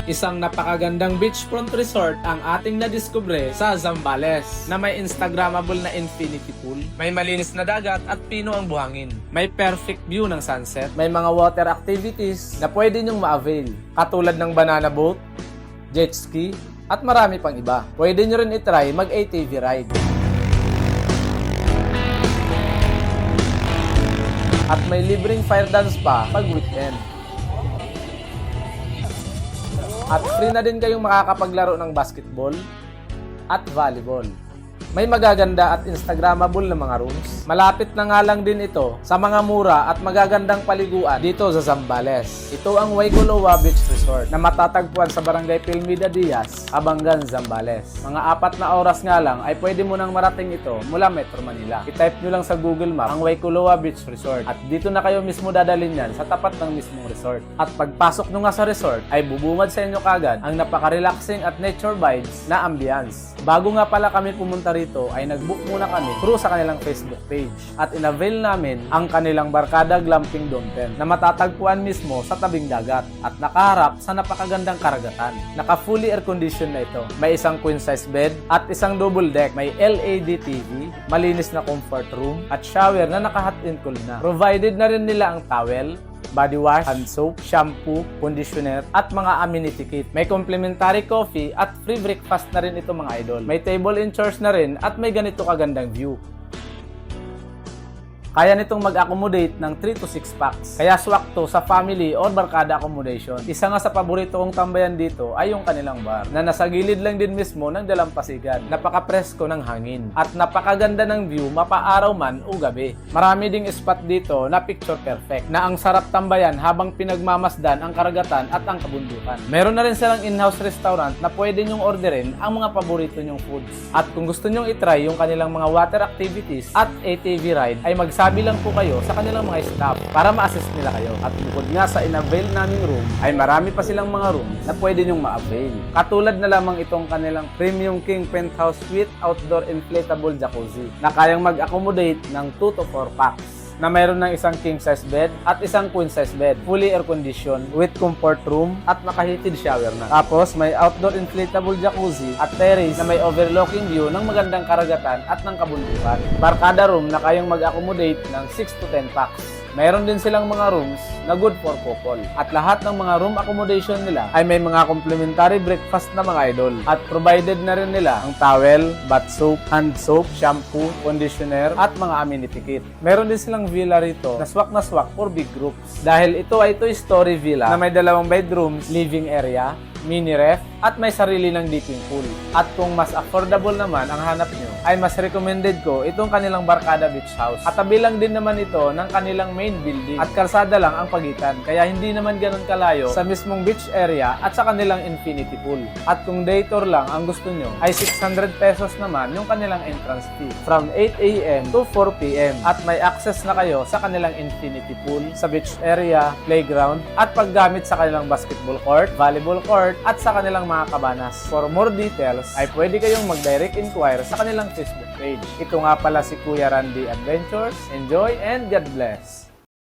Isang napakagandang beachfront resort ang ating nadiskubre sa Zambales na may Instagrammable na infinity pool, may malinis na dagat at pino ang buhangin. May perfect view ng sunset, may mga water activities na pwede nyong ma-avail, katulad ng banana boat, jet ski, at marami pang iba. Pwede nyo rin itry mag-ATV ride. At may libreng fire dance pa pag weekend. At free na din kayong makakapaglaro ng basketball at volleyball. May magaganda at Instagrammable na mga rooms. Malapit na nga lang din ito sa mga mura at magagandang paliguan dito sa Zambales. Ito ang Waikoloa Beach Resort na matatagpuan sa Barangay Pilmida Diaz, Abangan, Zambales. Mga 4 na oras nga lang ay pwede mo nang marating ito mula Metro Manila. I-type nyo lang sa Google Map ang Waikoloa Beach Resort at dito na kayo mismo dadalhin yan sa tapat ng mismong resort. At pagpasok nyo nga sa resort ay bubungad sa inyo kagad ang napaka-relaxing at nature vibes na ambience. Bago nga pala kami pumunta rito ay nag-book muna kami through sa kanilang Facebook page at in-avail namin ang kanilang Barkada Glamping Dome Tent na matatagpuan mismo sa tabing dagat at nakaharap sa napakagandang karagatan. Naka-fully air-conditioned na ito. May isang queen-size bed at isang double deck. May LED TV, malinis na comfort room at shower na naka-hot and cold na. Provided na rin nila ang towel, body wash, hand soap, shampoo, conditioner, at mga amenity kit. May complimentary coffee at free breakfast na rin ito mga idol. May table and chairs na rin at may ganito kagandang view. Kaya nitong mag-accommodate ng 3 to 6 packs. Kaya swak to sa family or barkada accommodation. Isa nga sa paborito kong tambayan dito ay yung kanilang bar na nasa gilid lang din mismo ng dalampasigan. Napaka-presko ng hangin at napakaganda ng view mapaaraw man o gabi. Marami ding spot dito na picture perfect na ang sarap tambayan habang pinagmamasdan ang karagatan at ang kabundukan. Meron na rin silang in-house restaurant na pwede nyong orderin ang mga paborito nyong foods. At kung gusto nyong itry yung kanilang mga water activities at ATV ride ay sabi lang po kayo sa kanilang mga staff para ma-assist nila kayo. At bukod nga sa in-avail naming room, ay marami pa silang mga rooms na pwede nyong ma-avail. Katulad na lamang itong kanilang Premium King Penthouse Suite Outdoor Inflatable Jacuzzi na kayang mag-accommodate ng 2 to 4 packs na mayroon ng isang king-size bed at isang queen-size bed, fully air-conditioned with comfort room at naka-heated shower na. Tapos may outdoor inflatable jacuzzi at terrace na may overlooking view ng magandang karagatan at ng kabundukan. Barkada room na kayang mag-accommodate ng 6 to 10 packs. Mayroon din silang mga rooms na good for couple. At lahat ng mga room accommodation nila ay may mga complimentary breakfast na mga idol. At provided na rin nila ang towel, bath soap, hand soap, shampoo, conditioner, at mga amenity kit. Meron din silang villa rito na swak for big groups. Dahil ito ay two-story villa na may 2 bedrooms, living area, mini ref, at may sarili ng dipping pool. At kung mas affordable naman ang hanap nyo, ay mas recommended ko itong kanilang Barkada Beach House. At tabi lang din naman ito ng kanilang main building at kalsada lang ang pagitan. Kaya hindi naman ganun kalayo sa mismong beach area at sa kanilang infinity pool. At kung day tour lang ang gusto nyo, ay 600 pesos naman yung kanilang entrance fee from 8 a.m. to 4 p.m. At may access na kayo sa kanilang infinity pool, sa beach area, playground, at paggamit sa kanilang basketball court, volleyball court, at sa kanilang mga kabanas. For more details, ay pwede kayong mag-direct inquire sa kanilang Facebook page. Ito nga pala si Kuya Randy Adventures. Enjoy and God bless!